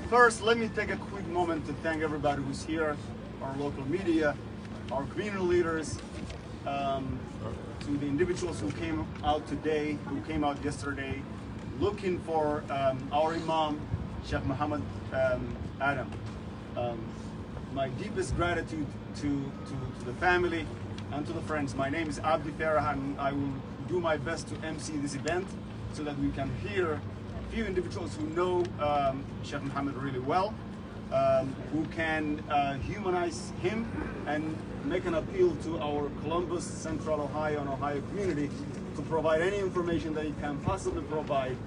First, let me take a quick moment to thank everybody who's here, our local media, our community leaders, to the individuals who came out today, who came out yesterday, looking for our Imam, Sheikh Muhammad Adam. My deepest gratitude to the family and to the friends. My name is Abdi Farah, and I will do my best to MC this event so that we can hear a few individuals who know Sheikh Muhammad really well, who can humanize him and make an appeal to our Columbus, Central Ohio and Ohio community to provide any information that he can possibly provide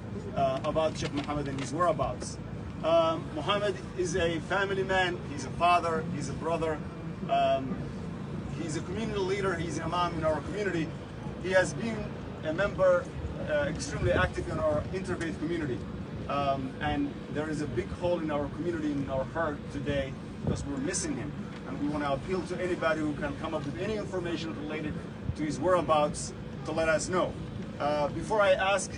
about Sheikh Muhammad and his whereabouts. Muhammad is a family man, he's a father, he's a brother, he's a community leader, he's an imam in our community. He has been a member extremely active in our interfaith community. And there is a big hole in our community, in our heart today, because we're missing him. And we want to appeal to anybody who can come up with any information related to his whereabouts to let us know. Before I ask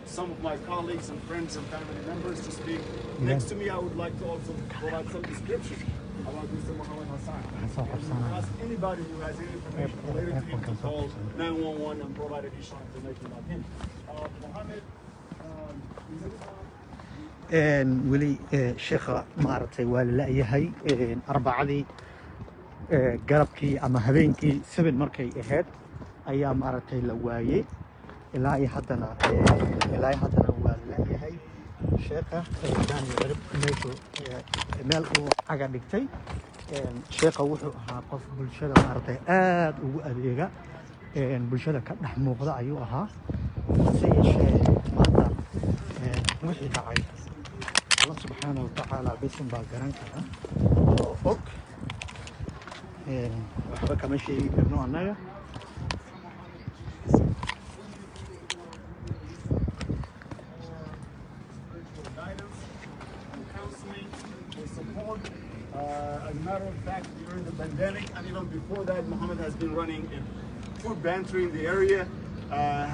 some of my colleagues and friends and family members to speak, next to me I would like to also provide some description about Mr. Muhammad Hassan. And ask anybody who has any information related to him to call 911 and provide additional information about him. Muhammad, ولي شيخ maaragtay waa la leeyahay arbacadii garabkii ama habeenkii 7 markay ahayd ayaa maaragtay la waayay ilaa haddana waa la leeyahay sheekha daan garab meeshu meel uu caga dhigtay sheekha wuxuu ahaa qof bulshada maaragtay aad ugu adeega bulshada ka dhex muuqda ayuu ahaa sayidee maanta wixii dhacay Allah subhanahu wa ta'ala bisan baa garan kara oo og waxba kama sheegi karno annaga as a matter of fact, during the pandemic and even before that, Muhammad has been running a food pantry in the area,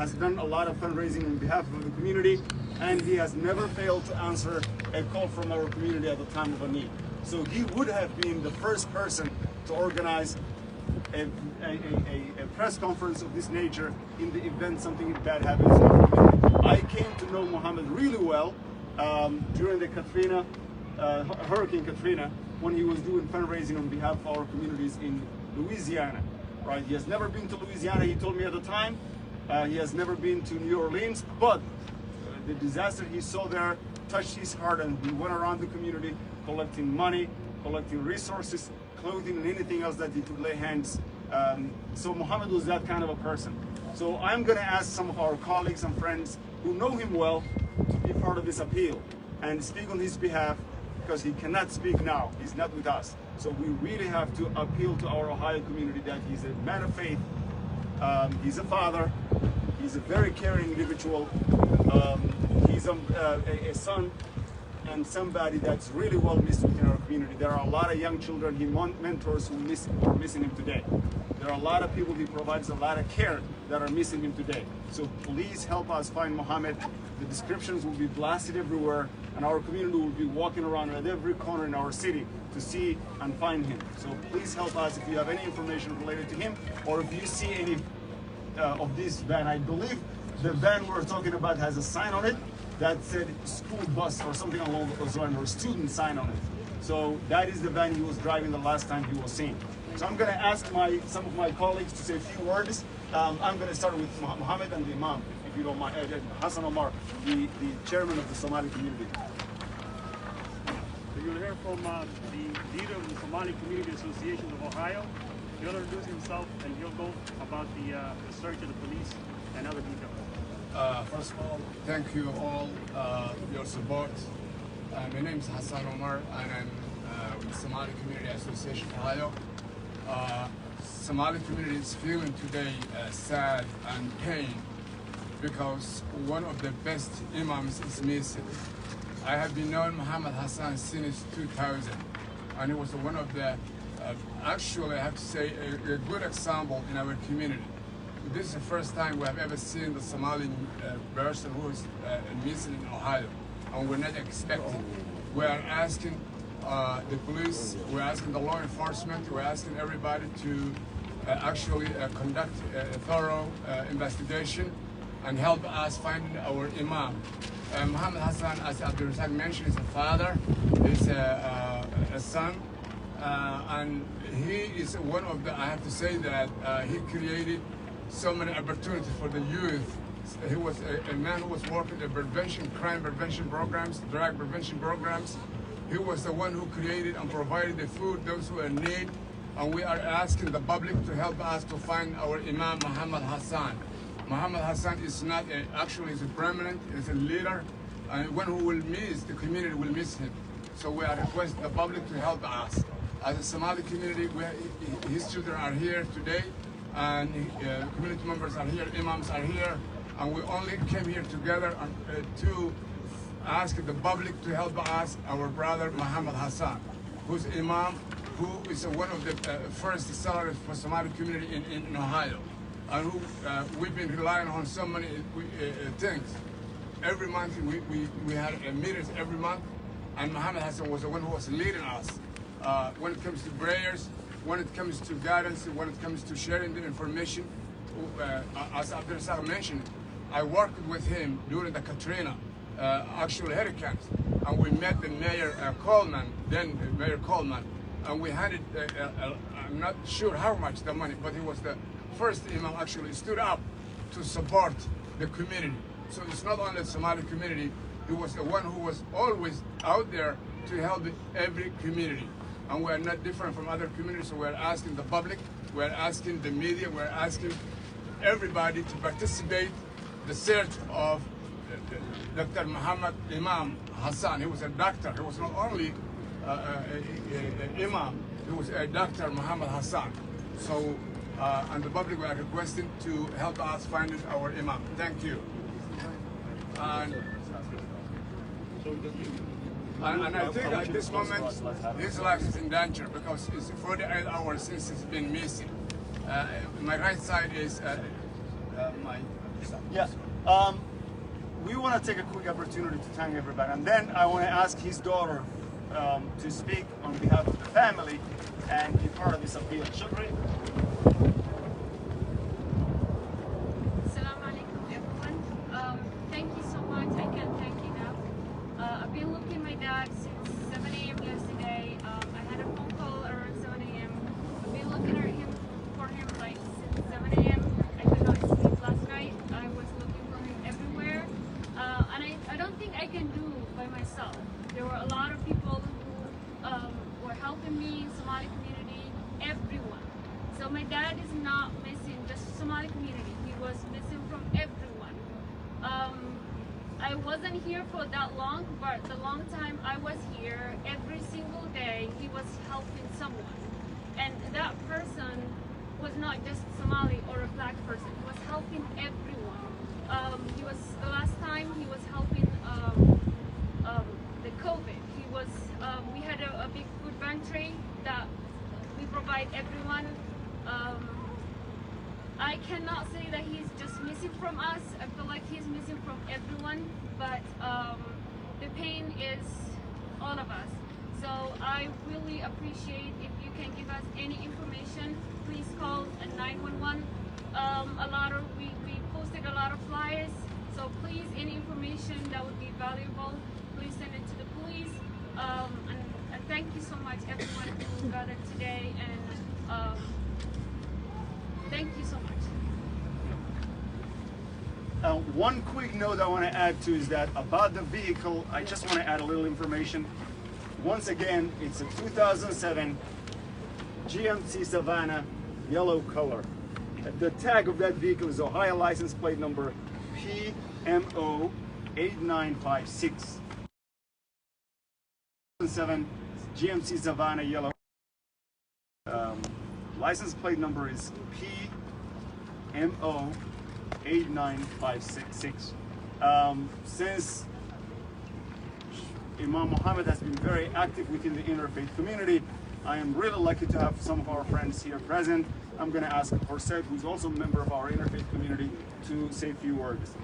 has done a lot of fundraising on behalf of the community, and he has never failed to answer a call from our community at the time of a need. So he would have been the first person to organize a press conference of this nature in the event something bad happens in our community. I came to know Muhammad really well during the Hurricane Katrina, when he was doing fundraising on behalf of our communities in Louisiana. Right? He has never been to Louisiana, he told me at the time. He has never been to New Orleans, but the disaster he saw there touched his heart, and he went around the community collecting money, collecting resources, clothing, and anything else that he could lay hands. So Muhammad was that kind of a person. So I'm going to ask some of our colleagues and friends who know him well to be part of this appeal and speak on his behalf, because he cannot speak now. He's not with us. So we really have to appeal to our Ohio community that he's a man of faith. He's a father. He's a very caring individual. He's a son and somebody that's really well missed within our community. There are a lot of young children he mentors who are missing him today. There are a lot of people he provides a lot of care that are missing him today. So please help us find Muhammad. The descriptions will be blasted everywhere, and our community will be walking around at every corner in our city to see and find him. So please help us if you have any information related to him, or if you see any of this van. I believe the van we're talking about has a sign on it that said school bus or something along those lines, or student sign on it. So that is the van he was driving the last time he was seen. So I'm going to ask some of my colleagues to say a few words. I'm going to start with Muhammad and the Imam, if you don't mind, Hassan Omar, the chairman of the Somali community. So you'll hear from the leader of the Somali Community Association of Ohio. He'll introduce himself and he'll go about the search of the police and other details. First of all, thank you all your support. My name is Hassan Omar, and I'm with Somali Community Association of Ohio. Somali community is feeling today sad and pain because one of the best imams is missing. I have been knowing Muhammad Hassan since 2000, and he was one of the, actually I have to say, a good example in our community. This is the first time we have ever seen the Somali person who is missing in Ohio. and we're not expecting. We are asking the police, we're asking the law enforcement, we're asking everybody to actually conduct a thorough investigation and help us find our Imam. Muhammad Hassan, as Abdul Razak mentioned, is a father, is a son, and he is one of the, I have to say that he created so many opportunities for the youth. He was a man who was working in prevention, crime prevention programs, drug prevention programs. He was the one who created and provided the food, those who are in need. And we are asking the public to help us to find our Imam Muhammad Hassan. Muhammad Hassan is not actually is a prominent, is a leader, and one who will miss, the community will miss him. So we are requesting the public to help us. As a Somali community, his children are here today, and community members are here, imams are here, and we only came here together to ask the public to help us, our brother Muhammad Hassan, who's Imam, who is one of the first sellers for Somali community in Ohio, and who we've been relying on so many things. Every month we had meetings every month, and Muhammad Hassan was the one who was leading us when it comes to prayers, when it comes to guidance, when it comes to sharing the information. As Abdul Razak mentioned, I worked with him during the Katrina actual hurricanes, and we met the Mayor Coleman, then Mayor Coleman, and we handed, I'm not sure how much the money, but he was the first Imam actually stood up to support the community. So it's not only the Somali community, he was the one who was always out there to help every community. And we are not different from other communities, so we're asking the public, we're asking the media, we're asking everybody to participate in the search of Dr. Muhammad Imam Hassan. He was a doctor, he was not only an Imam, he was a Dr. Muhammad Hassan. So, and the public were requesting to help us find our Imam. Thank you. And I think at this moment, his life is in danger because it's 48 hours since he's been missing. My right side is my... Yeah. We want to take a quick opportunity to thank everybody, and then I want to ask his daughter to speak on behalf of the family and be part of this appeal. Shukri. Assalamu alaikum, everyone. Thank you so much. I can't thank you enough. I've been looking at my dad since 7 a.m. yesterday. I had a phone call around 7 a.m. I've been looking at him for him like since 7 a.m. I could not sleep last night. I was looking for him everywhere. And I don't think I can do by myself. There were a lot of people who were helping me, Somali community, everyone. So my dad is not missing just Somali community. He was missing from everyone. I wasn't here for that long, but the long time I was here, every single day he was helping someone. And that person was not just Somali or a black person. He was helping everyone. He was, the last time he was helping the COVID. He was, we had a big food pantry that we provide everyone. I cannot say that he's just missing from us. I feel like he's missing from everyone, but the pain is all of us. So I really appreciate if you can give us any information. Please call 911. We posted a lot of flyers, so please, any information that would be valuable, please send it to the police. And thank you so much, everyone who gathered today, and thank you so much. One quick note I want to add to is that about the vehicle, I just want to add a little information. Once again, it's a 2007 GMC Savannah, yellow color. The tag of that vehicle is Ohio license plate number PMO 8956. 2007 GMC Savannah, yellow. License plate number is PMO 89566. Since Imam Muhammad has been very active within the interfaith community, I am really lucky to have some of our friends here present. I'm going to ask Horset, who's also a member of our interfaith community, to say a few words.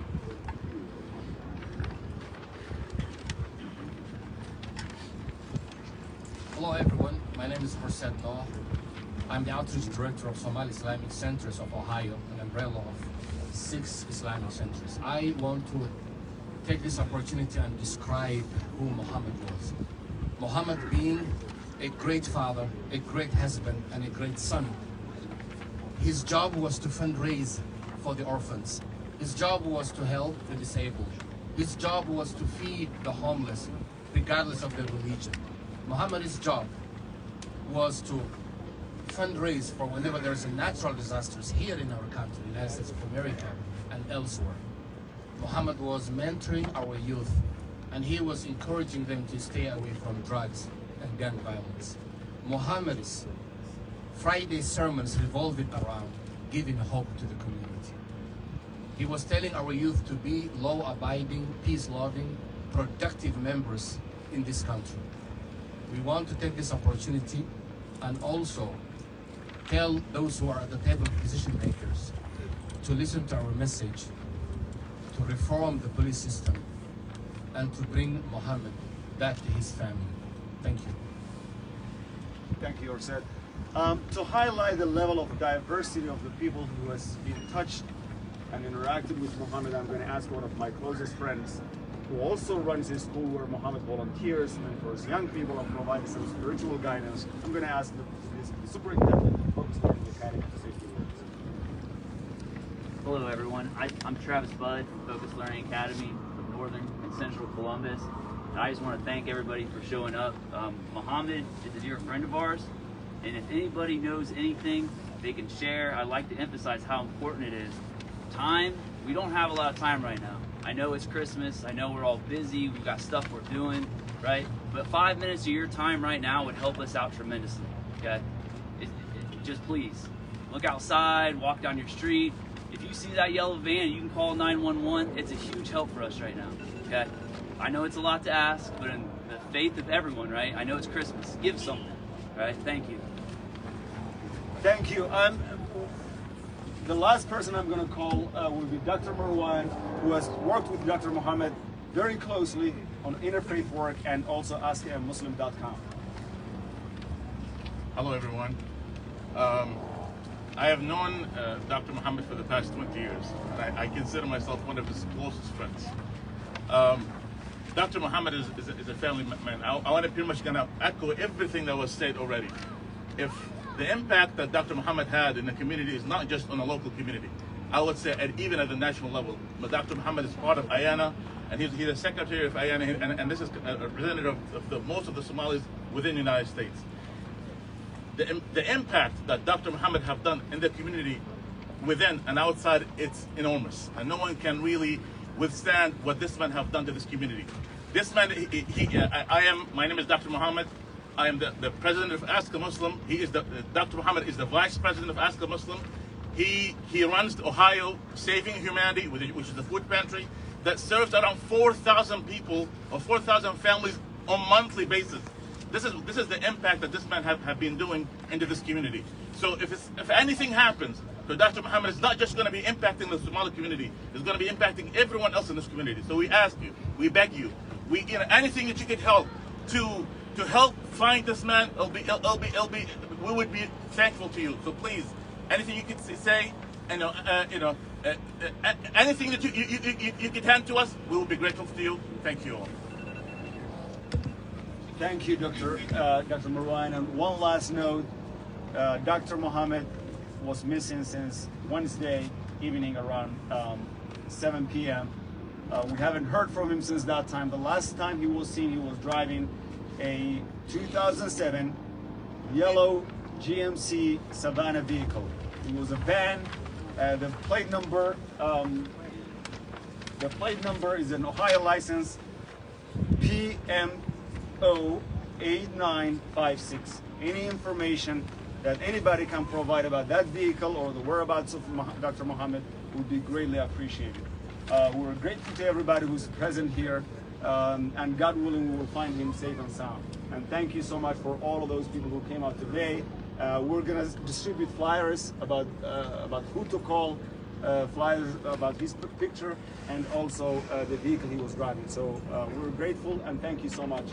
Hello everyone, my name is Hussein Noah. I'm the Outreach Director of Somali Islamic Centers of Ohio, an umbrella of 6 Islamic centers. I want to take this opportunity and describe who Muhammad was. Muhammad being a great father, a great husband, and a great son. His job was to fundraise for the orphans. His job was to help the disabled. His job was to feed the homeless, regardless of their religion. Muhammad's job was to fundraise for whenever there's a natural disasters here in our country, United States of America, and elsewhere. Muhammad was mentoring our youth, and he was encouraging them to stay away from drugs and gun violence. Muhammad's Friday sermons revolved around giving hope to the community. He was telling our youth to be law-abiding, peace-loving, productive members in this country. We want to take this opportunity and also tell those who are at the table of decision makers to listen to our message, to reform the police system, and to bring Muhammad back to his family. Thank you. Thank you, Orset. To highlight the level of diversity of the people who has been touched and interacted with Muhammad, I'm going to ask one of my closest friends who also runs a school where Muhammad volunteers and for his young people and provides some spiritual guidance. I'm going to ask the superintendent of Focus Learning Academy to say a few words. Hello everyone, I'm Travis Budd from Focus Learning Academy of Northern and Central Columbus. And I just want to thank everybody for showing up. Muhammad is a dear friend of ours, and if anybody knows anything they can share, I'd like to emphasize how important it is. Time, we don't have a lot of time right now. I know it's Christmas, I know we're all busy, we've got stuff we're doing, right? But 5 minutes of your time right now would help us out tremendously, okay? Just please, look outside, walk down your street. If you see that yellow van, you can call 911. It's a huge help for us right now, okay? I know it's a lot to ask, but in the faith of everyone, right? I know it's Christmas, give something, right? Thank you. Thank you. The last person I'm going to call will be Dr. Marwan, who has worked with Dr. Muhammad very closely on interfaith work and also AskAMuslim.com. Hello, everyone. I have known Dr. Muhammad for the past 20 years, and I consider myself one of his closest friends. Dr. Muhammad is a family man. I want to pretty much gonna echo everything that was said already. If the impact that Dr. Muhammad had in the community is not just on a local community, I would say even at the national level. But Dr. Muhammad is part of IANA, and he's the secretary of IANA, and this is a representative of most of the Somalis within the United States. The impact that Dr. Muhammad have done in the community within and outside, it's enormous. And no one can really withstand what this man have done to this community. This man, my name is Dr. Muhammad. I am the president of Ask a Muslim. Dr. Muhammad is the vice president of Ask a Muslim. He runs Ohio Saving Humanity, which is the food pantry that serves around 4,000 people or 4,000 families on a monthly basis. This is the impact that this man have been doing into this community. So if anything happens to Dr. Muhammad, it's not just going to be impacting the Somali community. It's going to be impacting everyone else in this community. So we ask you, we beg you, anything that you could help to help find this man, we would be thankful to you. So please, anything you could say, anything that you could hand to us, we will be grateful to you. Thank you all. Thank you, Dr. Marwan. And one last note, Dr. Muhammad was missing since Wednesday evening around 7 p.m. We haven't heard from him since that time. The last time he was seen, he was driving a 2007 yellow GMC Savannah vehicle. It was a van. The plate number is an Ohio license, PMO 8956. Any information that anybody can provide about that vehicle or the whereabouts of Dr. Muhammad would be greatly appreciated. We're grateful to everybody who's present here, and God willing, we will find him safe and sound. And thank you so much for all of those people who came out today. We're gonna distribute flyers about who to call, flyers about his picture, and also the vehicle he was driving. So we're grateful and thank you so much.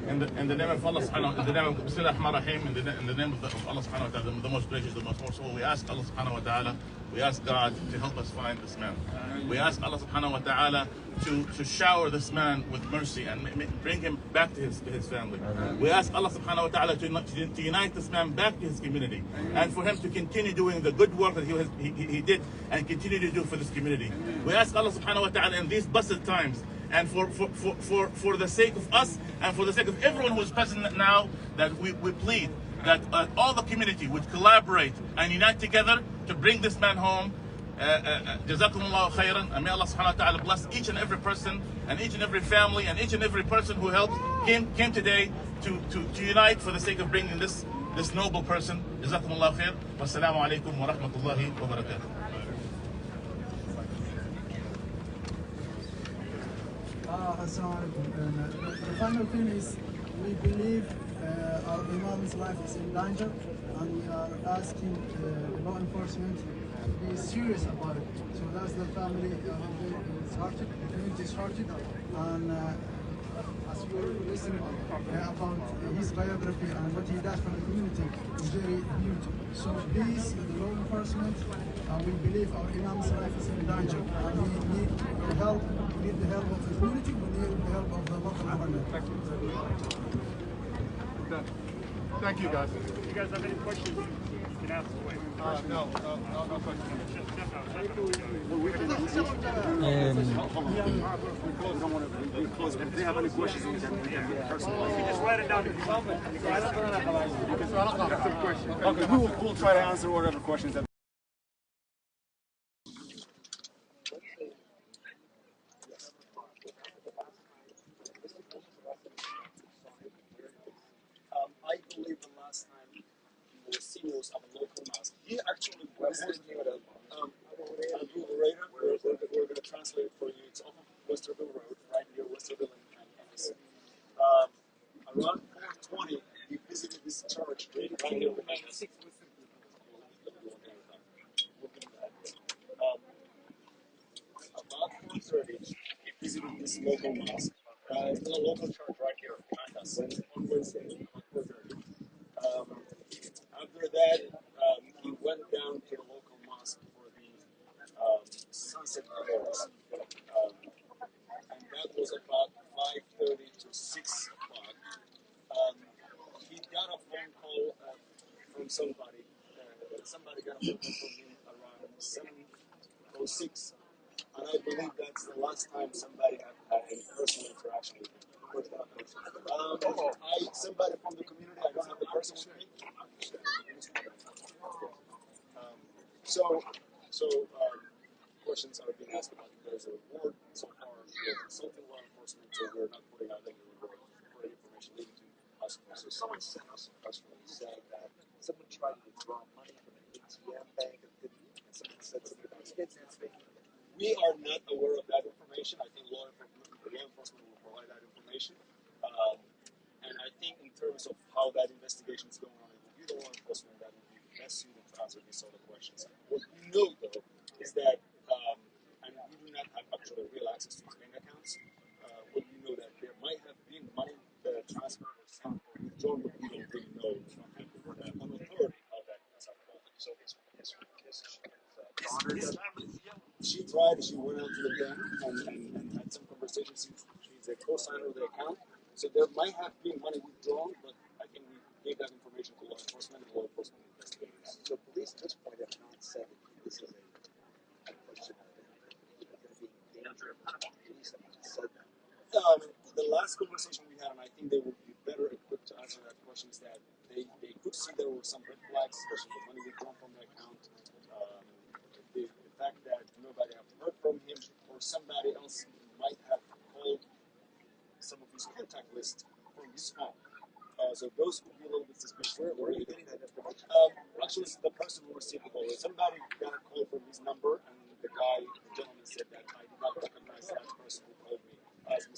In the name of Allah subhanahu wa ta'ala, in the name of Bismillah ar-Rahman ar-Rahim, in the name of Allah subhanahu wa ta'ala, the most gracious, the most merciful, we ask Allah subhanahu wa ta'ala, we ask God to help us find this man. We ask Allah subhanahu wa ta'ala to shower this man with mercy and bring him back to his family. We ask Allah subhanahu wa ta'ala to unite this man back to his community and for him to continue doing the good work that he did and continue to do for this community. We ask Allah subhanahu wa ta'ala in these blessed times and for the sake of us and for the sake of everyone who is present now, that we plead that all the community would collaborate and unite together to bring this man home. Jazakumullahu khairan, and may Allah subhanahu wa ta'ala bless each and every person and each and every family and each and every person who helped came today to unite for the sake of bringing this noble person. Jazakumullahu khair. Wassalamu alaikum wa rahmatullahi wa barakatuh. The final thing is, we believe our Imam's life is in danger, and we are asking law enforcement to be serious about it. So that's the family started, the community started, and as we were listening about his biography and what he does for the community is very huge. So please, the law enforcement, we believe our Imam's life is in danger, and we need the help. We need the help of the community. We need the help of the local government. Thank you, guys. If you guys have any questions, you can ask away. No questions. If they have any questions, we can personally. You just write it down. Okay, we'll try to answer whatever questions that. I believe the last time the CEOs of a local mosque, he actually visited Abu Huraira. We're going to translate it for you. It's off of Westerville Road, right near Westerville and campus. Around 4:20, he visited this church right here. About 4:30, he visited this local mosque. It's a local church right here behind us on Wednesday, about 4:30. After that, he went down to the local mosque for the sunset prayers. And that was about 5:30 to 6 o'clock. He got a phone call from somebody. Somebody got a phone call from him around 7:06. And I believe that's the last time somebody had a personal interaction with him. Somebody from the community, I don't have the person with me. Questions are being asked about if there's a reward. So far, we're consulting law enforcement, so we're not putting out any reward for any information leading to us. So someone sent us a press release saying that someone tried to withdraw money from an ATM bank and someone said something about kids. We are not aware of that information. I think law enforcement will provide that information. And I think in terms of how that investigation is going on, it will be the law enforcement that will be best suited to answer these sort of questions. What we know, though, is that, and we do not have actually real access to his bank accounts, what we know that there might have been money transferred or sent or withdrawn, but we don't really know on authority how that has happened. So she tried, she went out to the bank and had some conversations. She's a co-signer of the account. So there might have been money withdrawn, but I think we gave that information to law enforcement and law enforcement investigators. So police at this point have not said that this is a question of going to be in danger. Police have not said that. The last conversation we had, and I think they would be better equipped to answer that question, is that they could see there were some red flags, especially the money withdrawn from the account. The fact that nobody have heard from him, or somebody else might have called some of his contact list from his phone. So those would be a little bit suspicious. Where are you getting that information? Actually, it's the person who received the call. Somebody got a call from his number, and the gentleman said that I did not recognize that person who called me as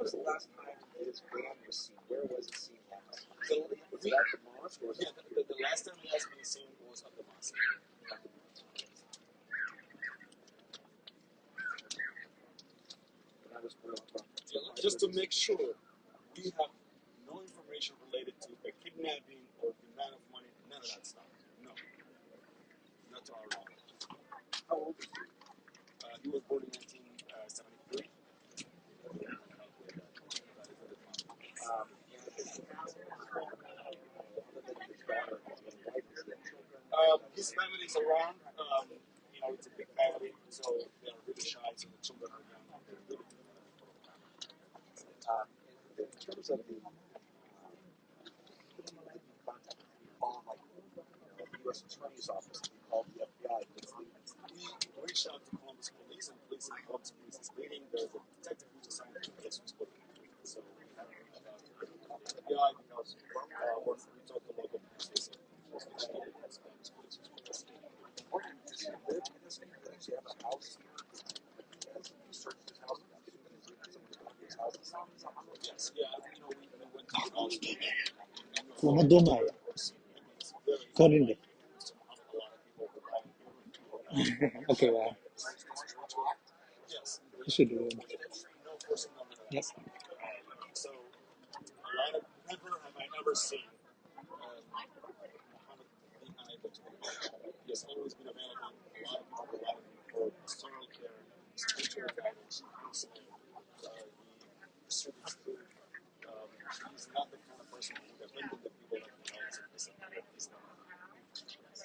was the last time his van was seen? Where was it seen last? Was it at the mosque? Or was it The last time he has been seen was at the mosque. Just to make sure, we have no information related to the kidnapping or demand of money, none of that stuff. No. Not to our knowledge. How old is he? He was born in 1973. His family is around. You know, it's a big family, so they are really shy, so the children are young. In terms of the contact, the U.S. Attorney's Office, we called the FBI. We reached out to Columbus Police, and police in Columbus Police is leading. There's a detective who's assigned to the case who's looking into it. So we haven't reached out to the FBI because once we talked to local police, they said Columbus Police was investigating. Does he live in this neighborhood? Does he have a house here? Has he searched his house? Yes, yeah, you know, we went to the house. Lama doomayo. Korinde. Okay, wow. Yes. You should do it. Yes. So, a lot of, never have I ever seen Muhammad being unable to work. He has always been available. A lot of people rely on him for pastoral care, spiritual guidance, counseling. He distributes food. He's not the kind of person who would abandon the people that he helps in this area. He's not.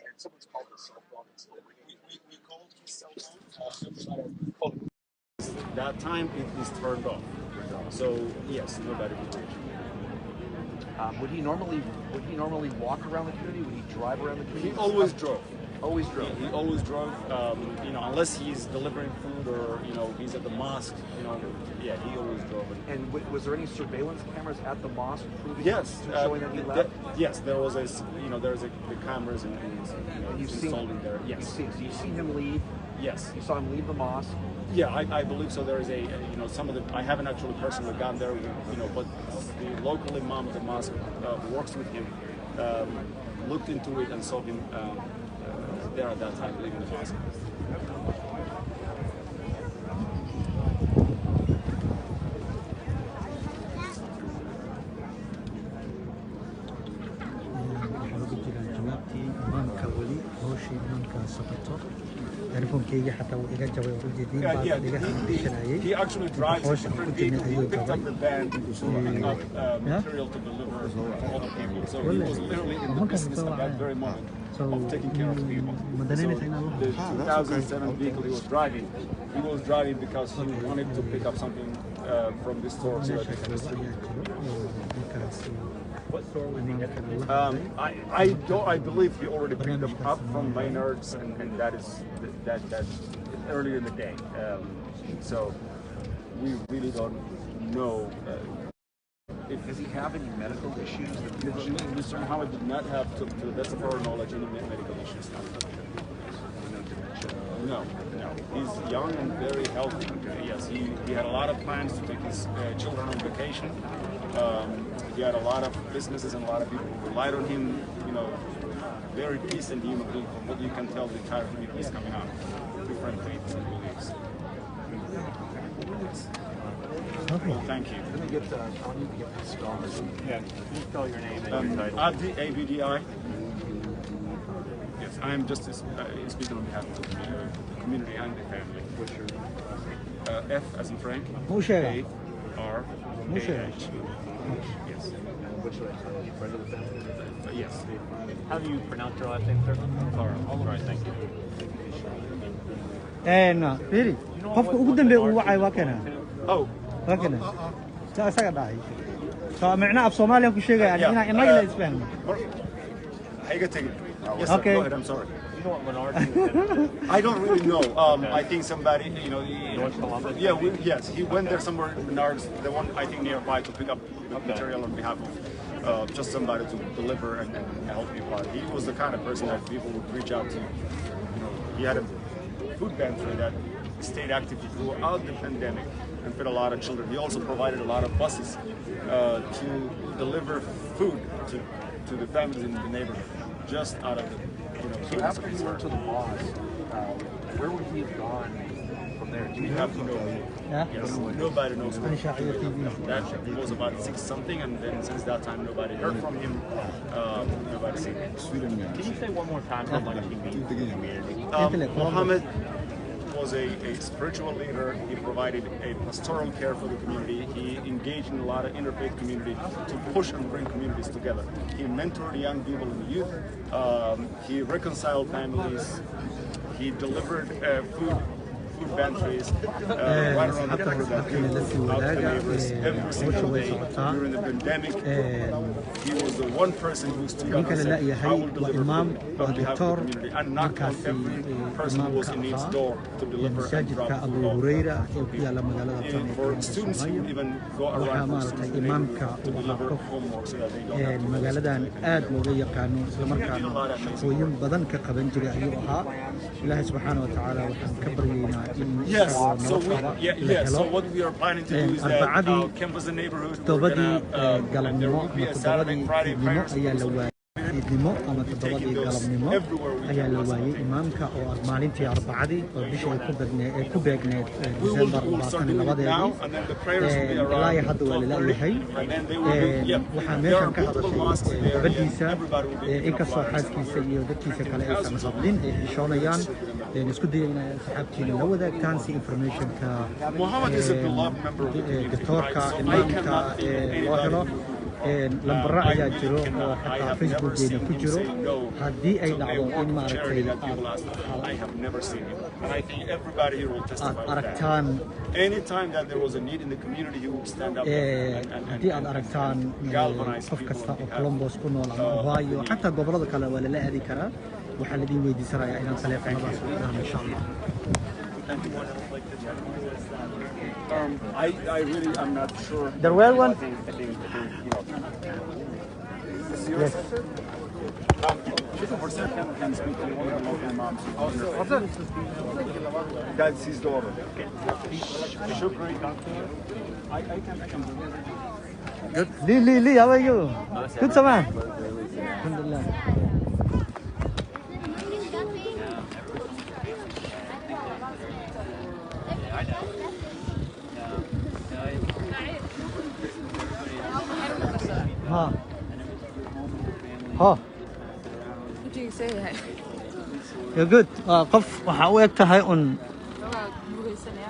And someone's called his cell phone. We called his cell phone. That time it is turned off. So yes, nobody would reach. Would he normally walk around the community? Would he drive around the community? He always drove. Always drove. He always drove. You know, unless he's delivering food or you know he's at the mosque. You know, yeah, he always drove. And was there any surveillance cameras at the mosque proving Yes, showing that he left? yes, there was a you know there's the cameras and you know You've installed in there. Yes, you've seen him leave. Yes, You saw him leave the mosque. yeah, I believe so. There is a you know some of the I haven't actually personally gone there. You know, but the local imam of the mosque who works with him looked into it and saw him there at that time leaving the mosque. jawaabtii imaamka weli hooshii imaamka socoto telefonkeyga xataa wuu iga jabay oo ujeediin baa dhigaha gashanayay He actually drives a hoosha ku different jirnay vehicle. He ayuu picked up jabay the van picking up material to deliver to other people. So he was literally in the business at that very moment of taking care of people. So the 2007 vehicle he was driving because he wanted to pick up something from this store so that they can distribute. What store was he at? I believe he already picked them up from Maynard's, and that's earlier in the day. So we really don't know. Does he have any medical issues? Mr. Muhammad did not have, to the best of our knowledge, any medical issues. No. He's young and very healthy. Yes, he had a lot of plans to take his children on vacation. He had a lot of businesses and a lot of people who relied on him. You know, very decent human being. From what you can tell, the entire community is coming out. Different faiths and beliefs. Okay. Well, thank you. Let me get I want you to get this spell. Yeah, you spell your name and your title. Abdi, A-B-D-I. Yes, I'm just speaking on behalf of the community and the family. What's your F as in Frank. Moshe. A-R-A-H. Yes. what should I say? You friend of the family? Yes. How do you pronounce your last name, sir? Clara. All right, thank you. Really? Qofka ugu dambeeya uu wacay waa kana. Oh. Waa kana. Asaga dhacay. So macna af Soomaaliya ku sheegay inaga la isfahmo. I get taken. Yes, Okay. Go ahead, I'm sorry. You know what Menard I don't really know. I think somebody, you know, North Columbus? yeah, yes, he went there somewhere in Menards, the one I think nearby, to pick up material on behalf of just somebody to deliver and help people out. He was the kind of person that people would reach out to. You know, he had a food pantry that stayed active throughout the pandemic. and fed a lot of children. He also provided a lot of buses to deliver food to the families in the neighborhood, just out of the, So after he went to the mosque, where would he have gone from there? Do you have to know? Yes, nobody knows. That was about 6 something, and then since that time nobody heard from him. Nobody seen him. Can you say one more time how much he means to the community? Muhammad was a spiritual leader. He provided a pastoral care for the community. He engaged in a lot of interfaith community to push and bring communities together. He mentored young people and youth. He reconciled families. He delivered food pantries right around the corner that people out to neighbors every single day during the pandemic. He was the one person who stood up and said, I will deliver food on behalf of the community, and knocked on every person who was in his door to deliver and drop food. For students who even go around Imaamka to deliver homework so that they don't have to magaaladan aad looga yaqaano isla markaana shaqooyin badan ka qaban jiray ayuu ahaa Ilaahay subhanahu wa ta'ala waxaan ka baryaynaa Yes, so what we are planning to do is that campus and neighborhoods, there will be a Saturday, Friday prayers. idnimo ama todobadii galabnimo ayaa la waayay imaamka oo maalintii arbacadii oo bishii ay ku beegneed December 22 ilaa hadda waa la leeyahay waxaa meeshan ka hadashay gabadhiisa inkastoo xaaskiisa iyo dadkiisa kale aysan hadlin ay xishoonayaan isku dayayna saxaabtiina la wadaagtaan si informationka doctorka imaamka loo helo lambara ayaa jiro oo xataa facebookgeena ku jiro haddii ay dhacdo in maaragtay aad aragtaan haddii aad aragtaan qof kasta oo Columbus ku nool ama Ohio xataa gobolada kale waa lala aadi karaa waxaa la idin weydiisanayaa inaan taleefanadaas u dirno insha Allah. I really am not sure. There were one? Yes. For second, can speak to one of the local imams. What's it? That's his daughter. Shukri. I can do it. Good. Lee, how are you? Good, Saman. Alhamdulillah. You're good. Qof waxa u eg tahay un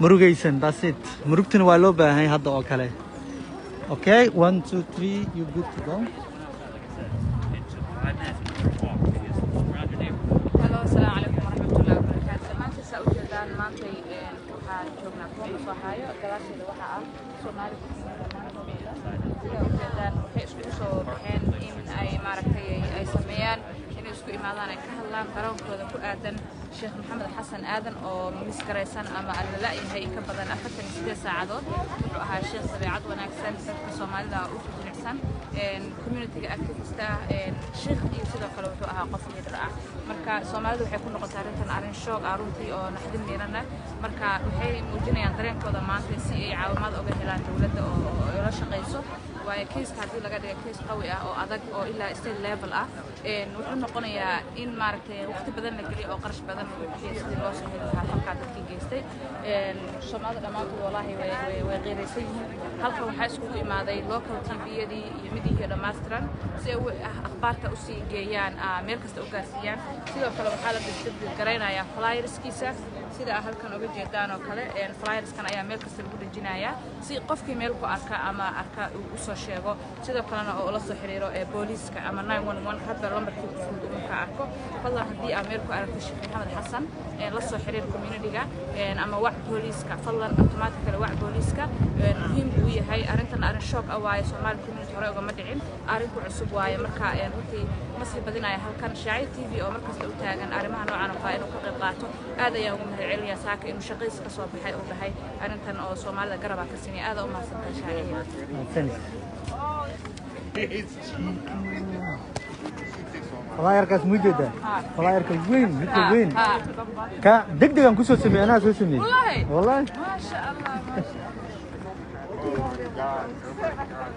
murugaysan, that's it. Murugtuna waa loo baahan yahay hadda oo kale. Okay, 1 2 3, you good to go. Hello, assalamu alaikum warahmatullahi wabarakatuh. Maanta saa u jeedaan maanta waxaan joognaa Columbus Ohio gadaasheeda waxa ah Soomaali sida u jeedaan waxay isku soo baxeen in ay maaragtay ay sameeyaan inay isku imaadaan ay ka hadlaan qaroonkooda ku aadan Sheekh Maxamed Xasan Aadan oo miskaraysan ama aan la yahay ka badan 48 saacadood wuxuu ahaa sheekh dabeecad wanaagsan dadka Soomaalida u fiirsan community activist sheekh iyo sidoo kale wuxuu ahaa qof leader ah marka Soomaalidu waxay ku noqotay arrin shoog runtii oo naxdin meelana marka waxay muujinayaan dareenkooda maanta si ay caawimaad uga helaan dawladda oo la shaqeyso waayo case hadii laga dhigo case qawi ah oo adag oo ilaa state level ah wuxuu noqonayaa in maaragtay waqti badan la geliyo oo qarash badan lagu bixiyo sidii loo soo heli lahaa halka dadkii geystay Soomaalida dhamaantood wallahi way qiiraysan yihiin halka waxaa isku imaaday local TV-yadii iyo midihii dhammaystiran si ay akhbaarta u sii geeyaan meel kasta u gaarsiiyaan sidoo kale waxaa la distribuate gareynayaa flyerskiisa sida halkan uga jeedaan oo kale flyerskan ayaa meel kasta lagu dhajinayaa si qofkii meel ku arka ama arka uu soo sheego sidoo kalena oo la soo xiriiro booliiska ama 911 hadda lambarkii fudud uu ka arko fadlan haddii aad meel ku aragto Sheekh Maxamed Xasan la soo xiriir community-ga ama wax booliiska fadlan automatically wax booliiska muhiim uu yahay arrintan arrin shock ah waaye Soomaali community hore uga ma dhicin arrin ku cusub waaye marka runtii masri badinaya halkan Shaaci TV oo markasta u taagan arrimaha noocan oo inuu ka qayb qaato aad ayaan ugu mahadcelinayaa saaka inuu shaqadiisa ka soo baxay oo dhahay arrintan oo Soomaalida garab ka siinay aad u mahadsantahay Shaaci flyerkaas muu jeedaa flyerkaas weyn midka weyn ka degdegan ku soo sameeyay anaa soo sameeyay wallahi ma sha Allah God. Oh my God.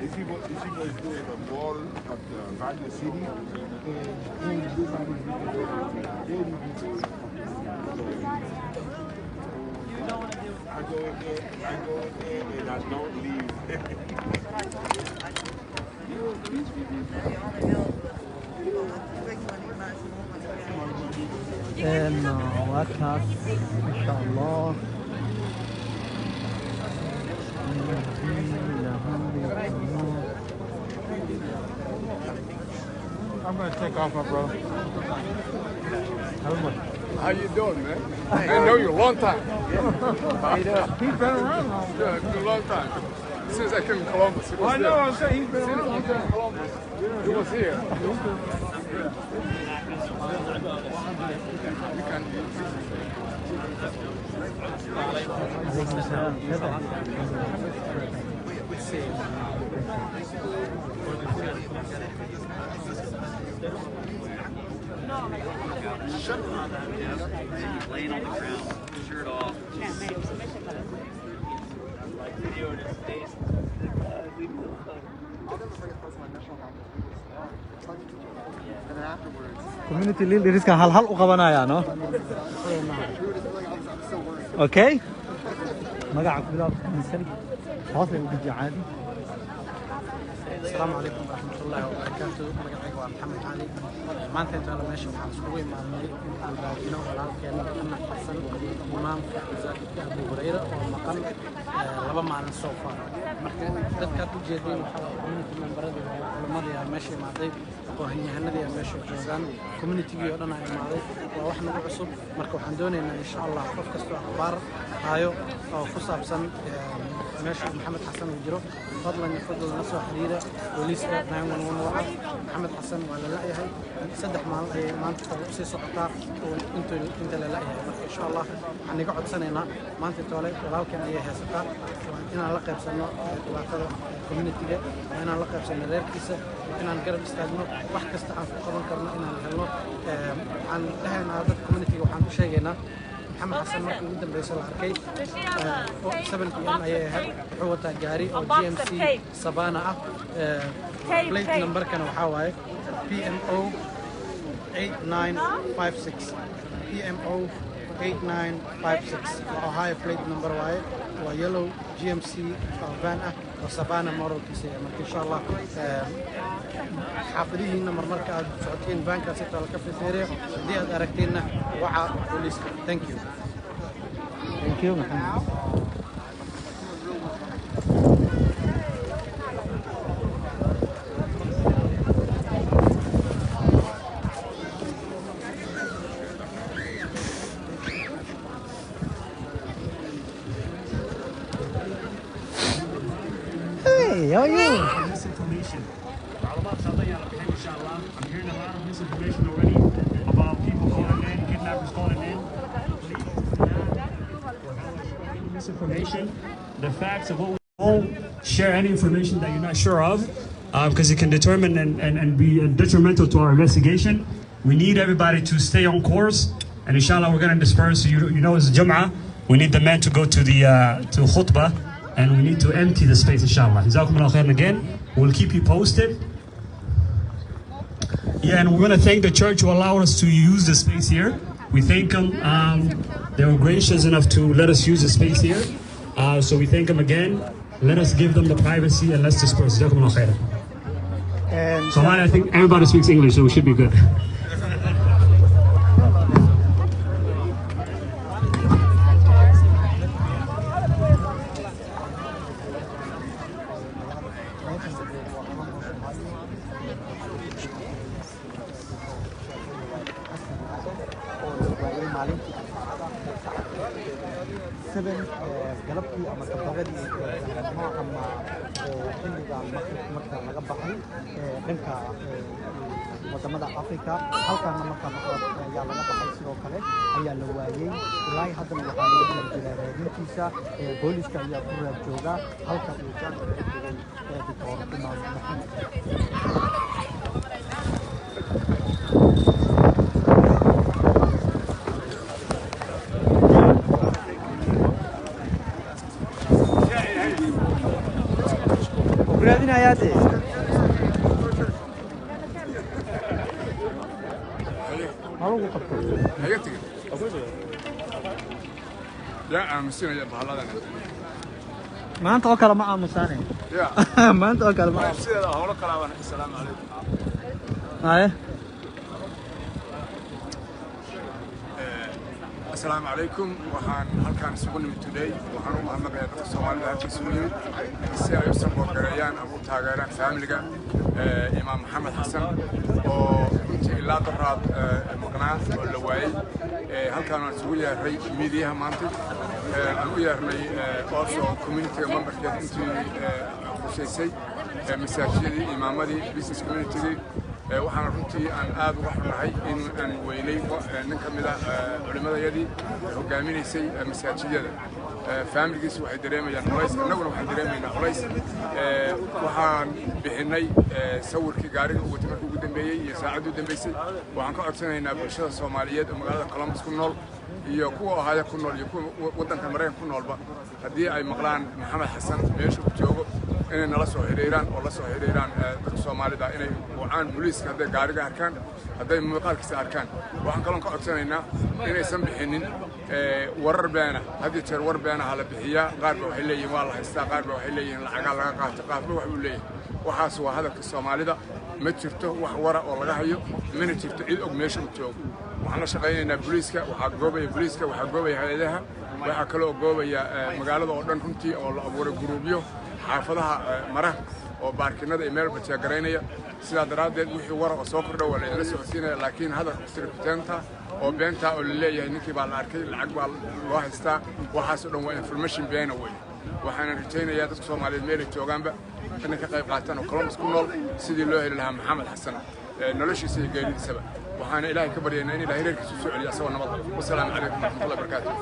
These people is doing the wall of the Valley City. And I go in there and I don't leave. وكاس إن شاء الله. I'm going to take off, my brother. How you doing, man? I know you a long time. How you doing? He's been around long. Yeah, it's been a long time. Since I came to Columbus. Well, I know, I'm saying he's been around long time. He was here. Laying on the ground, shirt off. Video in his face. And then afterwards. community leaderska hal u qabanaya no okay magaca bilaw misali hoos ay u dhigi caadi السلام عليكم ورحمة الله وبركاته. مقعد محمد علي. ما أنت أنت ماشي مع السوق مع الملك عن راجينا ولا كان محمد حسن إمامka أبو هريرة ومقام لبا مع الصوفة. dadka ku jeedeen waxa community memberada culimada meesha imaaday aqoonyahanada meesha joogan community-ga oo dhan ay imaaday waa wax nagu cusub marka waxaan doonaynaa insha Allah qof kasto akhbaar hayo oo ku saabsan meesha محمد حسن uu jiro fadlan la soo xiriira booliiska 911 waxa محمد حسن waa la laayahay saddex maalin ay maanta sii socotaa inta la laayahay marka insha Allah waxaan iga codsanaynaa maanta toole walaalkeen ay haysataa inaan la qaybsano dhibaatada community-ga inaan la qaybsano reerkiisa inaan garab istaagno wax kasta aan ku qaban karno inaan helno aan dhahaynaa dad community-ga waxaan u sheegaynaa محمد حسن markii ugu dambeysay la arkay 7 PM ayay ahayd wuxuu wataa gaari oo GMC Savana ah plate number-kana waxa waaye PMO 8956 PMO 8956 waa Ohio plate number waaye waa yellow GMC van ah oo Savana model-kiisa marka insha Allah xaafadihiina marmarka aad socotiin bankaas inta la ka fiiriyo hadii aad aragteenna waxa booliiska thank you Maxamed Hey, how are you? Misinformation. I'm hearing a lot of misinformation already about people calling in, kidnappers calling in. Misinformation. The facts of what we won't share any information that you're not sure of, because it can determine and be detrimental to our investigation. We need everybody to stay on course, and inshallah we're going to disperse. You know it's Jum'ah. We need the men to go to the to khutbah, and we need to empty the space inshallah. Jazakumullah khairan again. We'll keep you posted. Yeah, and we're going to thank the church who allowed us to use the space here. We thank them. They were gracious enough to let us use the space here. So we thank them again. Let us give them the privacy and let's disperse. Jazakumullah khairan. So I think everybody speaks English, so we should be good. galabtii ama sababadii ama xilliga marka laga baxay dhanka wadamada Afrika halkaana marka ayaa laga baxay sidoo kale ayaa la waayay ilaa haddana waxaa loo jiraa meedkiisa booliiska ayaa ku raad jooga halka uu jaanka ka dhigay Dr. Imaamka كرادين حياتي هلو قبطة حياتي لا مسينا يا بحالة ما أنت أكل معه مساني يا ما أنت أكل معه مسينا هلا كلام السلام عليكم هاي السلام عليكم وحان هلكان سوق نمت today وحان u mahadnaqayaa dadka Soomaalida halka soo yimid si ay u saboorgareeyaan ama u taageeraan family-ga Imaam Maxamed Xasan oo intii ilaa daraad maqnaa oo la waayay halkaan aan isugu yeeray meediyaha maanta aan u yeernay also community-ga memberkeed intii xusaysay masaajidii imaamadii business community-gii waxaan runtii aan aad uga xunahay in aan weynay nin ka mid ah culimadayadii hogaaminaysay masaajidada familkiisu waxay dareemayaan culays annaguna waxaan dareemaynaa culays waxaan bixinay sawirkii gaariga uu watay markii ugu dambeeyey iyo saacaddii u dambeysay waxaan ka codsanaynaa bulshada Soomaaliyeed oo magaalada Columbus ku nool iyo kuwa Ohio ku nool iyo kuwa waddanka Mareykanka ku noolba haddii ay maqlaan Maxamed Xasan meesha uu joogo inay nala soo xiriiraan oo la soo xiriiraan dadka Soomaalida inay wacaan booliiska hadday gaariga arkaan hadday muuqaalkiisa arkaan waxaan kaloo ka codsanaynaa inaysan bixinin warar beena haddii jeer war beena hala bixiyaa qaarba waxay leeyihiin waa la haystaa qaarba waxay leeyihiin lacagaa laga qaato qaarba wax uu leeyahay waxaas waa hadalka Soomaalida ma jirto wax wara oo laga hayo mana jirto cid og meesha uu joogo waxaan la shaqaynaynaa booliiska waxaa goobaya booliiska waxaa goobaya hay'adaha waxaa kaloo goobaya magaalada oo dhan runtii oo la abuuray guruubyo xaafadaha mara oo baarkinada iyo meel bajiya garaynaya sidaa daraaddeed wixii wara oo soo kordha waa la socodsiinaya laakiin hadalka sirfiteenta oo beenta oo la leeyahay ninkii baa la arkay lacag baa loo haystaa waxaasoo dhan waa information beena wey waxaana rajaynayaa dadka Soomaaliyeed meel ay joogaanba inay ka qayb qaataan oo Columbus ku nool sidii loo heli lahaa Maxamed Xasan noloshiisa iyo geeridiisaba waxaana ilaahay ka baryaynaa in ilaahay reerkiisa soo celiyo asagoo nabad qaba wassalaamu calaykum waraxmatullahi wabarakaatuh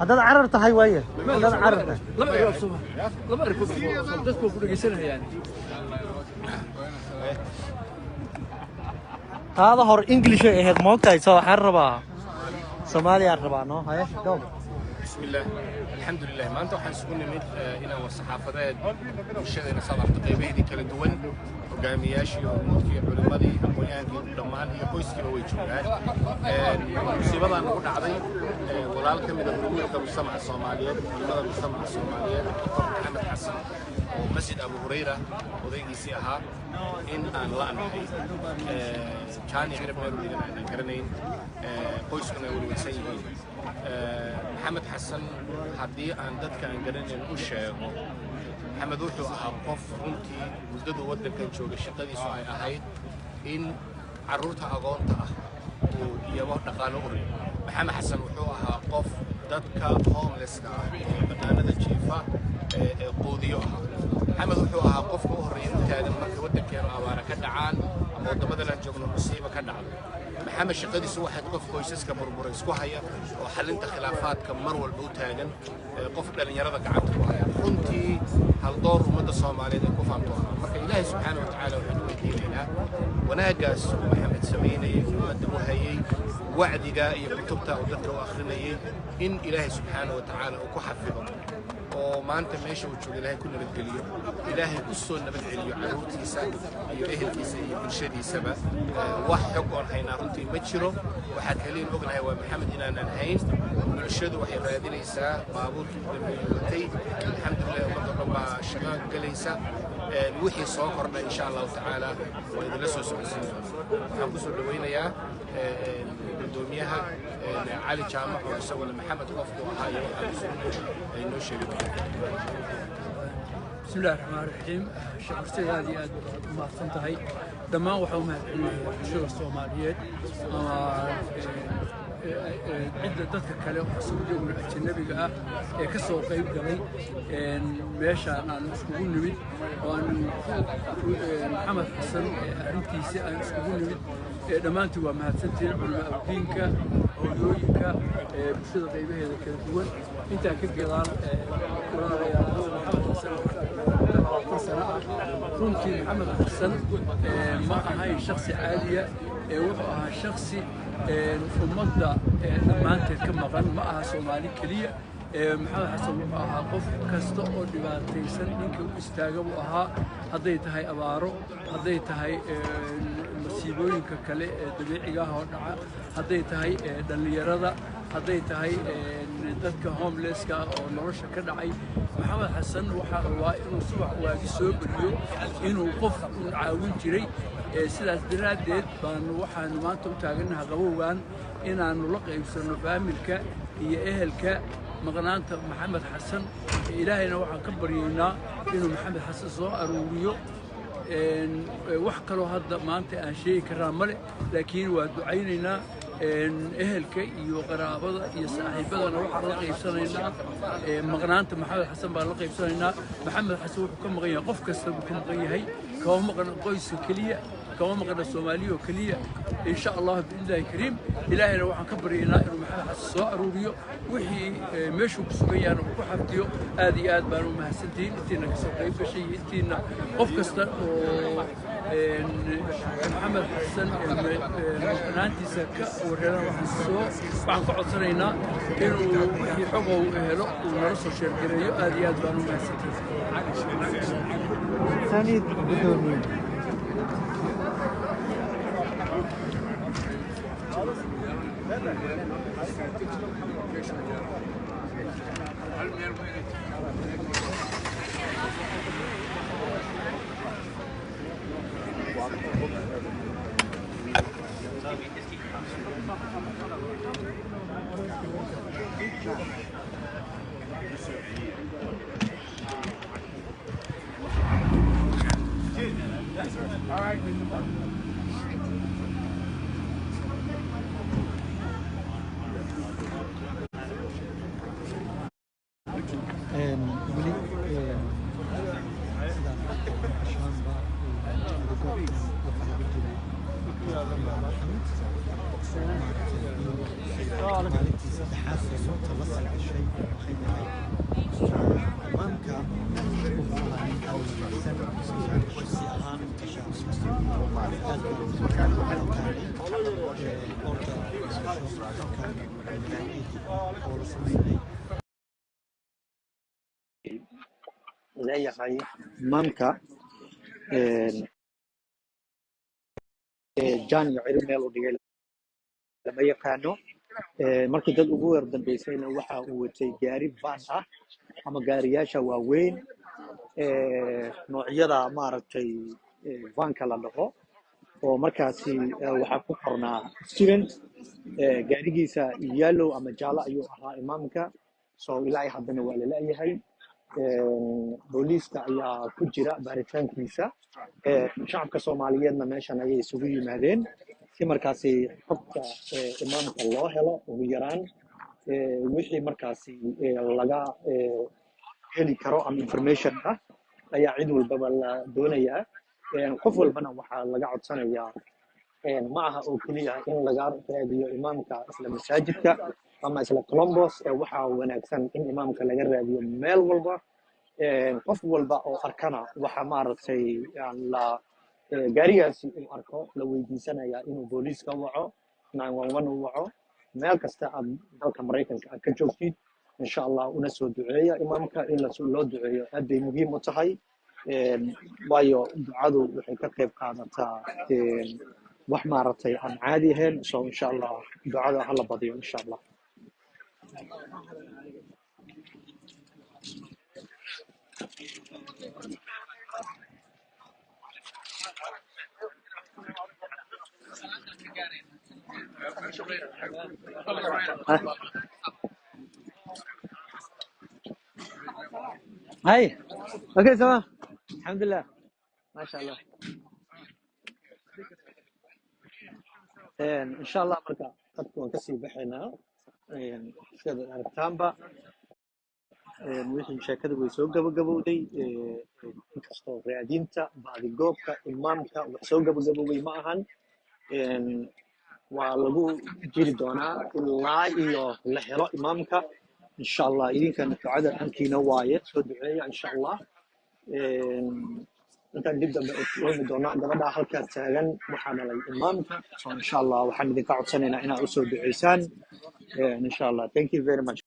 هذا العرر تحي وياه هذا العرر لما أركض تذكر كل جسنا يعني هذا هور إنجليش هاد موقع يسوي حربا سومالي حربا نو هاي دوم بسم الله الحمد لله ما أنتوا حنسكون ميت هنا والصحافة والشيء صار تقريبا هذه كل دول وقامياشي وموتكي علمادي أقوليان دمان هي كويس كي هو يشوفها سيبنا نقول عظيم ولا لكم إذا بنقول كمجتمع الصوماليين ولماذا المجتمع الصوماليين محمد حسن مسجد أبو هريرة وذيك سياها إن أن لا نحي كان يعرف ما يقول لنا كرنين كويس كنا يقولوا سيئين محمد حسن حدي أن دتك أن قرنين وشيء محمد وحده أقف رنتي مدده ودك كان شو الشقة دي سواء أهيد إن عرورتها أقونتها ويبغى نقالوري محمد حسن وحده أقف دتك هوملس بدأنا الشيفة قوديوها محمد وحده أقف مهري تاجر مركب ودك كانوا أوارا كدعان أما بدل الجبل المصيبة كدعان محمد شقدي سوى حد قف كويسس كبربر اسكو هيا وحل انت خلافات كمر والبو تاجن قف دلنيرada gacanta ku haya runtii hal door umada Soomaaliyeed ku faantoona marka Ilaahay subhanahu wa ta'ala wuxuu weydiinayaa wanaagaas Maxamed sameeyay umada uu hayay wacdiga iyo kutubta oo dadka u akhrinayay in Ilaahay subhanahu wa ta'ala uu ku xafido oo maanta meesha uu joogo Ilaahay ku nabadgeliyo Ilaahay u soo nabadgeliyo caruurtiisa iyo ehelkiisa iyo bulshadiisaba wax xog oo hayna runtii ma jiro waxa kaliya ognahay waa Maxamed inaan hayn bulshadu waxay raadinaysaa baabuurkii dambeeyay alxamdulillah umada dhanba shaqo galaysa wixii soo kordhay insha Allah ta'ala waa idin la soo socodsiin waxaan ku soo dhaweynayaa gudoomiyaha علي جامع وسوى محمد قفو هاي إنه شيء بسم الله الرحمن الرحيم شكرتي هذه ما فهمتها دما وحومها شو الصوماليات عدة دتك كله سعودي والأجنبي كسر قريب قلي ماشى أنا مسكون نبي وأنا محمد حسن أنتي أنا مسكون نبي لما أنتوا مع سنتين علماء دينك ويويك بصير قريبة هذا كذول أنت كجلال محمد حسن سنة runtii maxamed xasan ma ahayn shaksi caadiya wuxuu ahaa shaksi ummadda dhammaanteed ka maqan ma aha soomaali keliya maxamed xasan wuxuu ahaa qof kasta oo dhibaataysan ninkii u istaaga buu ahaa hadday tahay abaaro hadday tahay masiibooyinka kale ee dabiiciga ah oo dhaca hadday tahay dhallinyarada hadday tahay dadka homelesska oo nolosha ka dhacay maxamed xasan waxaa rabaa inuu subax waagi soo beriyo inuu qof u caawin jiray sidaas daraaddeed baanu waxaanu maanta u taaganaha qabowgan inaannu la qaybsanno faamilka iyo ehelka maqnaanta maxamed xasan ilaahayna waxaan ka baryaynaa inuu maxamed xasan soo aruuriyo wax kaloo hadda maanta aan sheegi karnaa male laakiin waa ducaynaynaa ehelka iyo qaraabada iyo saaxiibadana waxaan la qaybsanaynaa maqnaanta maxamed xasan baan la qaybsanaynaa maxamed xasan wuxuu ka maqan yahay qof kasta buu ka maqan yahay kama maqna qoyska keliya kama maqna soomaaliya oo keliya insha allah biidnillaahi kariim ilaahayna waxaan ka baryaynaa inuu maxamed xasan soo aruuriyo wixii meeshuu ku sugan yahana uu ku xafdiyo aad iyo aad baan u mahadsantihiin intiina kasoo qayb gashay iyo intiina qof kasta oo maxamed xasan maqnaantiisa ka wareeran waxaan ka codsanaynaa inuu wixii xogow helo uu nala soo sheergareeyo aad iyo aad baan u mahadsantihiin All right. leeyahay imaamka jaan iyo ciri meel u dhigay lama yaqaano markii dad ugu weer dambeysayna waxa uu watay gaari van ah ama gaariyaasha waaweyn noocyada maaragtay vanka la dhaho oo markaasi waxaa ku qornaa student gaarigiisa yaalo ama jaalo ayuu ahaa imaamka soo ilaa haddana waa la leeyahay booliiska ayaa ku jira baaritaankiisa shacabka Soomaaliyeedna meeshan ayay isugu yimaadeen si markaasi xogta imaamka loo helo ugu yaraan wixii markaasi laga heli karo ama information ah ayaa cid walba la doonayaa qof walbana waxaa laga codsanayaa ma aha oo kaliya in laga raadiyo imaamka isla masaajidka ama isla Columbus waxaa wanaagsan in imaamka laga raadiyo meel walba qof walba oo arkana waxa maaragtay la gaarigaasi uu arko la weydiisanaya inuu booliiska waco 911 uu waco meel kasta aad dalka Mareykanka ka joogtid insha Allah una soo duceeya imaamka in la soo loo duceeyo aad bay muhiim u tahay waayo ducadu waxay ka qayb qaadataa wax maaragtay aan caadi ahayn soo insha Allah ducada hala badiyo insha Allah هاي اوكي تمام الحمد لله ما شاء الله ان شاء الله marka qadku kasii baxayna sida aragtaanba wixii sheekadu way soo gabagabowday inkastoo raadinta baadi goobka imaamka wax soo gabagaboway ma ahan waa lagu jiri doonaa ilaa iyo la helo imaamka insha Allah idinkan ducada halkiina waaye soo duceeya insha Allah intaan dib dambe u kulmi doonaa gabadha halkaas taagan waxaa dhalay imaamka so insha allah waxaan idinka codsanaynaa inaad usoo duceysaan insha allah thank you very much